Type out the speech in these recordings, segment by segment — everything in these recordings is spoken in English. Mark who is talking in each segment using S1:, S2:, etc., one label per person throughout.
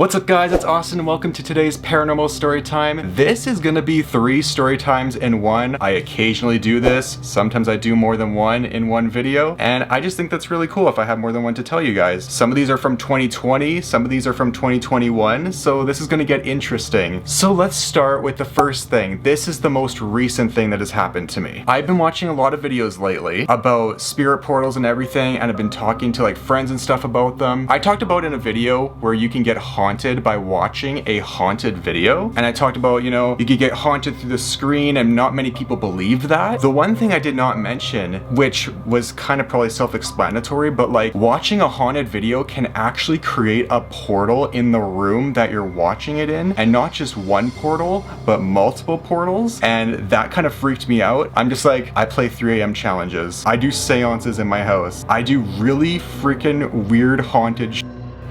S1: What's up guys, it's Austin and welcome to today's paranormal story time. This is gonna be 3 story times in one. I occasionally do this. Sometimes I do more than one in one video. And I just think that's really cool if I have more than one to tell you guys. Some of these are from 2020, some of these are from 2021. So this is gonna get interesting. So let's start with the first thing. This is the most recent thing that has happened to me. I've been watching a lot of videos lately about spirit portals and everything, and I've been talking to like friends and stuff about them. I talked about in a video where you can get haunted by watching a haunted video, and I talked about, you know, you could get haunted through the screen, and not many people believe that. The one thing I did not mention, which was kind of probably self-explanatory, but like watching a haunted video can actually create a portal in the room that you're watching it in, and not just one portal but multiple portals, and that kind of freaked me out. I'm just like, I play 3 AM challenges, I do seances in my house, I do really freaking weird haunted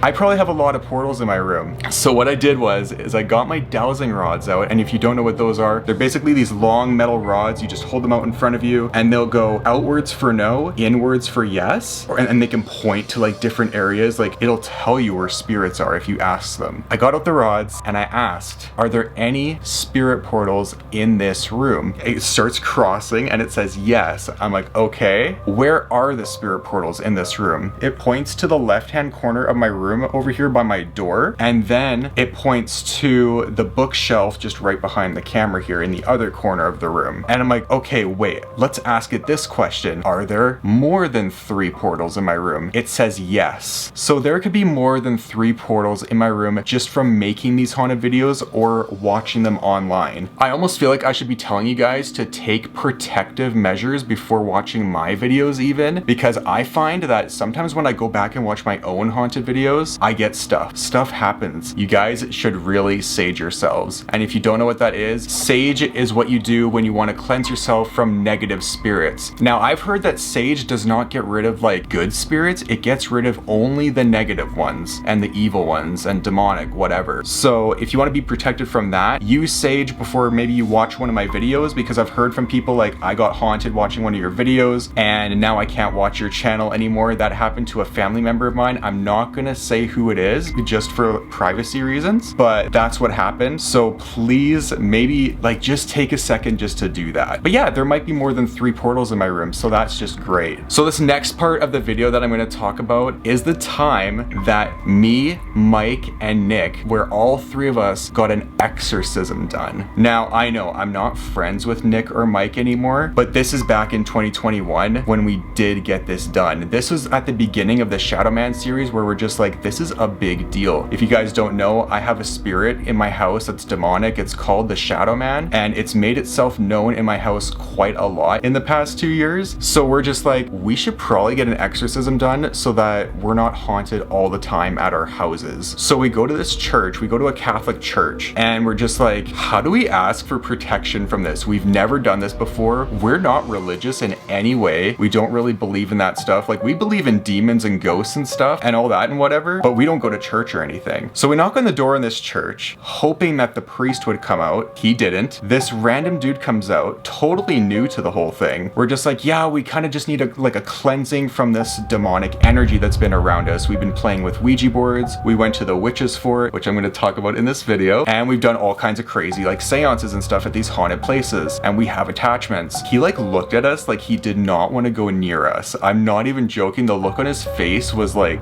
S1: I probably have a lot of portals in my room. So what I did is I got my dowsing rods out, and if you don't know what those are, they're basically these long metal rods. You just hold them out in front of you and they'll go outwards for no, inwards for yes, and they can point to like different areas. Like it'll tell you where spirits are if you ask them. I got out the rods and I asked, are there any spirit portals in this room? It starts crossing and it says yes. I'm like, okay, where are the spirit portals in this room? It points to the left-hand corner of my room over here by my door, and then it points to the bookshelf just right behind the camera here in the other corner of the room. And I'm like, okay, wait, let's ask it this question. Are there more than 3 portals in my room? It says yes. So there could be more than 3 portals in my room just from making these haunted videos or watching them online. I almost feel like I should be telling you guys to take protective measures before watching my videos even, because I find that sometimes when I go back and watch my own haunted videos, I get stuff. Stuff happens. You guys should really sage yourselves. And if you don't know what that is, sage is what you do when you want to cleanse yourself from negative spirits. Now, I've heard that sage does not get rid of like good spirits. It gets rid of only the negative ones and the evil ones and demonic, whatever. So if you want to be protected from that, use sage before maybe you watch one of my videos, because I've heard from people like, I got haunted watching one of your videos and now I can't watch your channel anymore. That happened to a family member of mine. I'm not gonna say who it is just for privacy reasons, but that's what happened. So please, maybe like just take a second just to do that. But yeah, there might be more than 3 portals in my room, so that's just great. So this next part of the video that I'm going to talk about is the time that me, Mike, and Nick, where all 3 of us got an exorcism done. Now, I know I'm not friends with Nick or Mike anymore, but this is back in 2021 when we did get this done. This was at the beginning of the Shadow Man series where we're just like, this is a big deal. If you guys don't know, I have a spirit in my house that's demonic. It's called the Shadow Man, and it's made itself known in my house quite a lot in the past 2 years. So we're just like, we should probably get an exorcism done so that we're not haunted all the time at our houses. So we go to this church, we go to a Catholic church, and we're just like, how do we ask for protection from this? We've never done this before. We're not religious in any way. We don't really believe in that stuff. Like, we believe in demons and ghosts and stuff and all that and whatever, but we don't go to church or anything. So we knock on the door in this church, hoping that the priest would come out. He didn't. This random dude comes out, totally new to the whole thing. We're just like, yeah, we kind of just need a cleansing from this demonic energy that's been around us. We've been playing with Ouija boards. We went to the witches fort, which I'm going to talk about in this video. And we've done all kinds of crazy like seances and stuff at these haunted places. And we have attachments. He like looked at us like he did not want to go near us. I'm not even joking. The look on his face was like,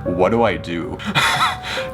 S1: what do I do?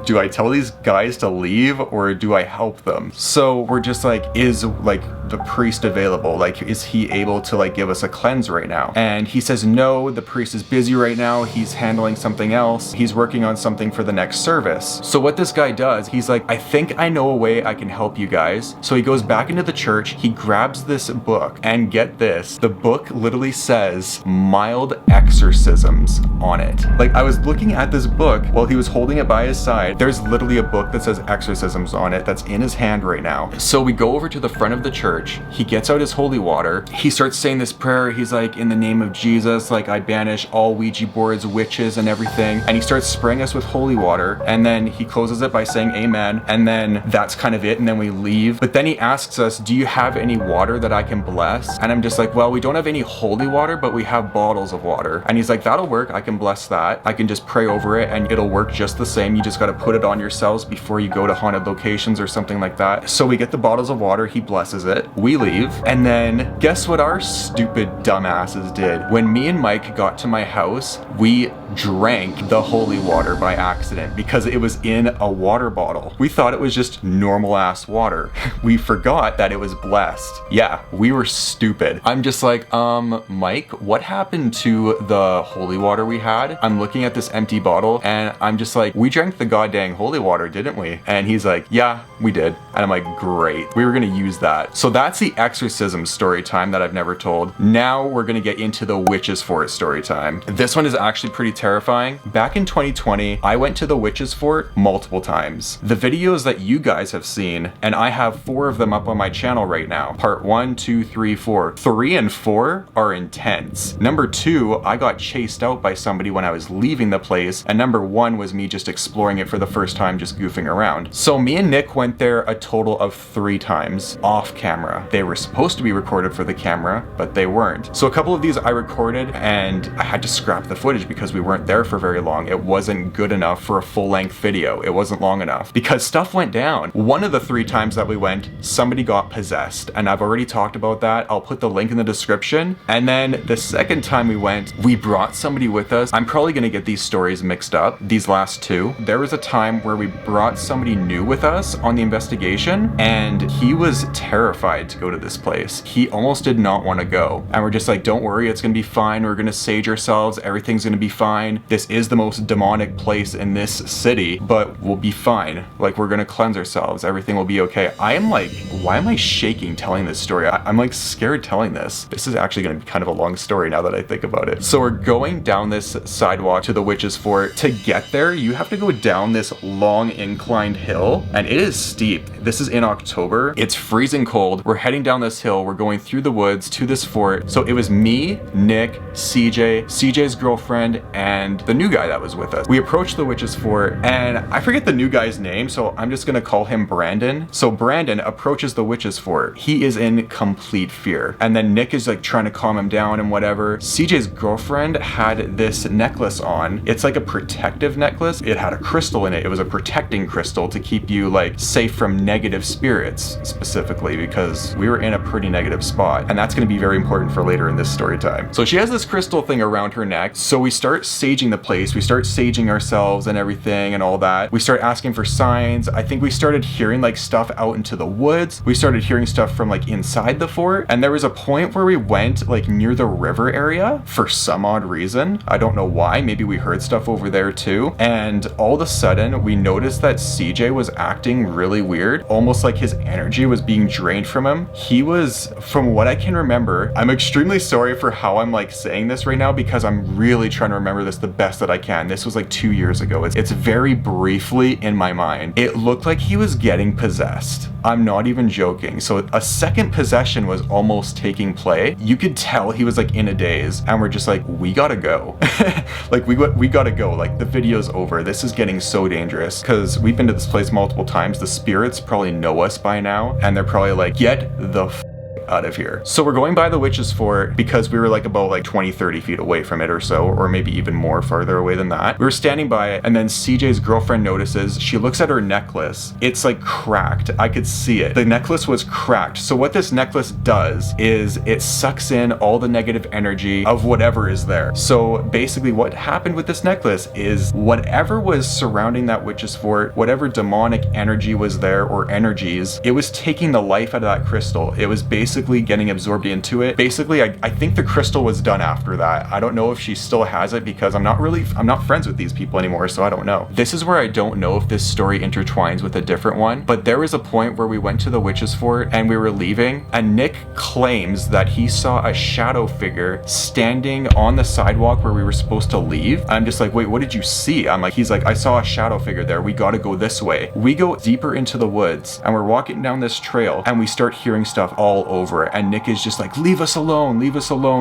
S1: Do I tell these guys to leave or do I help them? So we're just like, is like the priest available? Like, is he able to like give us a cleanse right now? And he says, no, the priest is busy right now. He's handling something else. He's working on something for the next service. So what this guy does, he's like, I think I know a way I can help you guys. So he goes back into the church, he grabs this book, and get this, the book literally says mild exorcisms on it. Like, I was looking at this book while he was holding it by his side. There's literally a book that says exorcisms on it that's in his hand right now. So we go over to the front of the church. He gets out his holy water. He starts saying this prayer. He's like, in the name of Jesus, like I banish all Ouija boards, witches, and everything. And he starts spraying us with holy water. And then he closes it by saying amen. And then that's kind of it. And then we leave. But then he asks us, do you have any water that I can bless? And I'm just like, well, we don't have any holy water, but we have bottles of water. And he's like, that'll work. I can bless that. I can just pray over it and it'll work just the same. you just gotta put it on yourselves before you go to haunted locations or something like that. So we get the bottles of water, he blesses it, we leave, and then guess what our stupid dumbasses did? When me and Mike got to my house, we drank the holy water by accident because it was in a water bottle. We thought it was just normal ass water. We forgot that it was blessed. Yeah, we were stupid. I'm just like, Mike, what happened to the holy water we had? I'm looking at this empty bottle and I'm just like, we drank the goddamn holy water, didn't we? And he's like, yeah, we did. And I'm like, great. We were gonna use that. So that's the exorcism story time that I've never told. Now we're gonna get into the witch's fort story time. This one is actually pretty terrifying. Back in 2020, I went to the witch's fort multiple times. The videos that you guys have seen, and I have 4 of them up on my channel right now. Part 1, 2, 3, 4. 3 and 4 are intense. Number 2, I got chased out by somebody when I was leaving the place, and number 1 was me just exploring it for the first time, just goofing around. So me and Nick went there a total of 3 times off camera. They were supposed to be recorded for the camera, but they weren't. So a couple of these I recorded and I had to scrap the footage because we weren't there for very long. It wasn't good enough for a full-length video. It wasn't long enough because stuff went down. One of the 3 times that we went, somebody got possessed, and I've already talked about that. I'll put the link in the description. And then the second time we went, we brought somebody with us. I'm probably gonna get these stories mixed up, these last 2. There was a time where we brought somebody new with us on the investigation, and he was terrified to go to this place. He almost did not want to go. And we're just like, don't worry, it's gonna be fine. We're gonna sage ourselves. Everything's gonna be fine. This is the most demonic place in this city, but we'll be fine. Like, we're gonna cleanse ourselves. Everything will be okay. I am like, why am I shaking telling this story? I'm like scared telling this. This is actually gonna be kind of a long story now that I think about it. So we're going down this sidewalk to the witch's fort. To get there, you have to go down this long inclined hill, and it is steep. This is in October. It's freezing cold. We're heading down this hill. We're going through the woods to this fort. So it was me, Nick, CJ, CJ's girlfriend, and the new guy that was with us. We approached the witch's fort, and I forget the new guy's name, so I'm just gonna call him Brandon. So Brandon approaches the witch's fort. He is in complete fear. And then Nick is like trying to calm him down and whatever. CJ's girlfriend had this necklace on. It's like a protective necklace. It had a crystal in it. It was a protecting crystal to keep you like safe from negative spirits, specifically because we were in a pretty negative spot. And that's gonna be very important for later in this story time. So she has this crystal thing around her neck. So we start saging the place. We start saging ourselves and everything and all that. We start asking for signs. I think we started hearing like stuff out into the woods. We started hearing stuff from like inside the fort. And there was a point where we went like near the river area for some odd reason. I don't know why. Maybe we heard stuff over there too. And all of a sudden we noticed that CJ was acting really weird, almost like his energy was being drained from him. He was, from what I can remember, I'm extremely sorry for how I'm like saying this right now because I'm really trying to remember this the best that I can. This was like 2 years ago. It's very briefly in my mind. It looked like he was getting possessed. I'm not even joking. So a second possession was almost taking place. You could tell he was like in a daze, and we're just like, we gotta go. Like we gotta go. Like the video's over. This is getting so dangerous because we've been to this place multiple times. The spirits probably know us by now, and they're probably like, get the out of here. So we're going by the witch's fort because we were like about like 20-30 feet away from it or so, or maybe even more farther away than that. We were standing by it, and then CJ's girlfriend notices. She looks at her necklace. It's like cracked. I could see it. The necklace was cracked. So what this necklace does is it sucks in all the negative energy of whatever is there. So basically what happened with this necklace is whatever was surrounding that witch's fort, whatever demonic energy was there or energies, it was taking the life out of that crystal. It was basically getting absorbed into it. Basically, I think the crystal was done after that. I don't know if she still has it because I'm not friends with these people anymore, so I don't know. This is where I don't know if this story intertwines with a different one, but there was a point where we went to the witch's fort and we were leaving, and Nick claims that he saw a shadow figure standing on the sidewalk where we were supposed to leave. I'm just like, wait, what did you see? He's like, I saw a shadow figure there. We gotta go this way. We go deeper into the woods and we're walking down this trail and we start hearing stuff all over over and Nick is just like, leave us alone,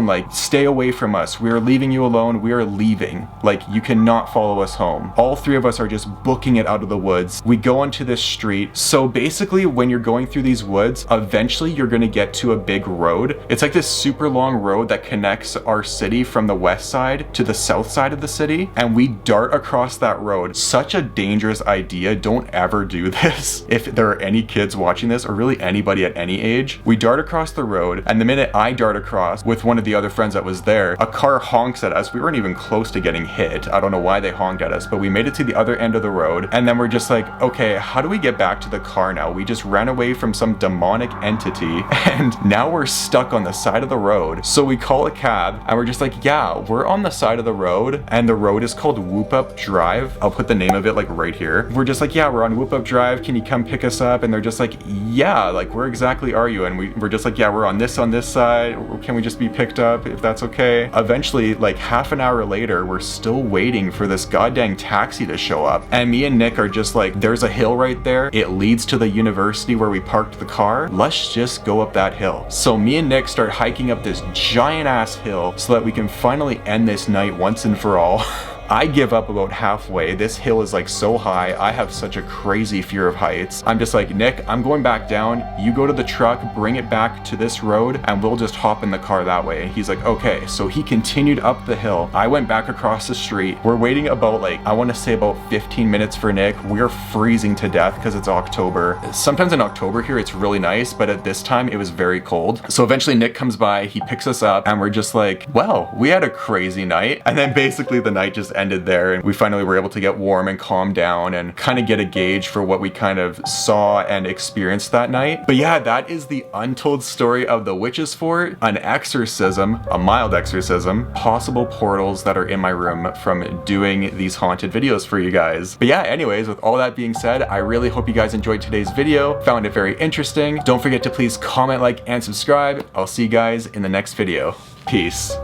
S1: like stay away from us. We are leaving you alone. We are leaving. Like you cannot follow us home. All three of us are just booking it out of the woods. We go onto this street. So basically when you're going through these woods, eventually you're gonna get to a big road. It's like this super long road that connects our city from the west side to the south side of the city. And we dart across that road. Such a dangerous idea. Don't ever do this. If there are any kids watching this or really anybody at any age, we dart across the road. And the minute I dart across with one of the other friends that was there, a car honks at us. We weren't even close to getting hit. I don't know why they honked at us, but we made it to the other end of the road. And then we're just like, okay, how do we get back to the car now? We just ran away from some demonic entity and now we're stuck on the side of the road. So we call a cab and we're just like, yeah, we're on the side of the road and the road is called Whoop Up Drive. I'll put the name of it like right here. We're just like, yeah, we're on Whoop Up Drive. Can you come pick us up? And they're just like, yeah, like where exactly are you? And we're just like, yeah, we're on this side. Can we just be picked up if that's okay? Eventually, like half an hour later, we're still waiting for this goddamn taxi to show up. And me and Nick are just like, there's a hill right there. It leads to the university where we parked the car. Let's just go up that hill. So me and Nick start hiking up this giant ass hill so that we can finally end this night once and for all. I give up about halfway. This hill is like so high. I have such a crazy fear of heights. I'm just like, Nick, I'm going back down. You go to the truck, bring it back to this road, and we'll just hop in the car that way. And he's like, okay. So he continued up the hill. I went back across the street. We're waiting about like, I want to say about 15 minutes for Nick. We're freezing to death because it's October. Sometimes in October here, it's really nice, but at this time it was very cold. So eventually Nick comes by, he picks us up, and we're just like, well, we had a crazy night. And then basically the night just ended there and we finally were able to get warm and calm down and kind of get a gauge for what we kind of saw and experienced that night. But yeah, that is the untold story of the Witch's Fort, an exorcism, a mild exorcism, possible portals that are in my room from doing these haunted videos for you guys. But yeah, anyways, with all that being said, I really hope you guys enjoyed today's video, found it very interesting. Don't forget to please comment, like, and subscribe. I'll see you guys in the next video. Peace.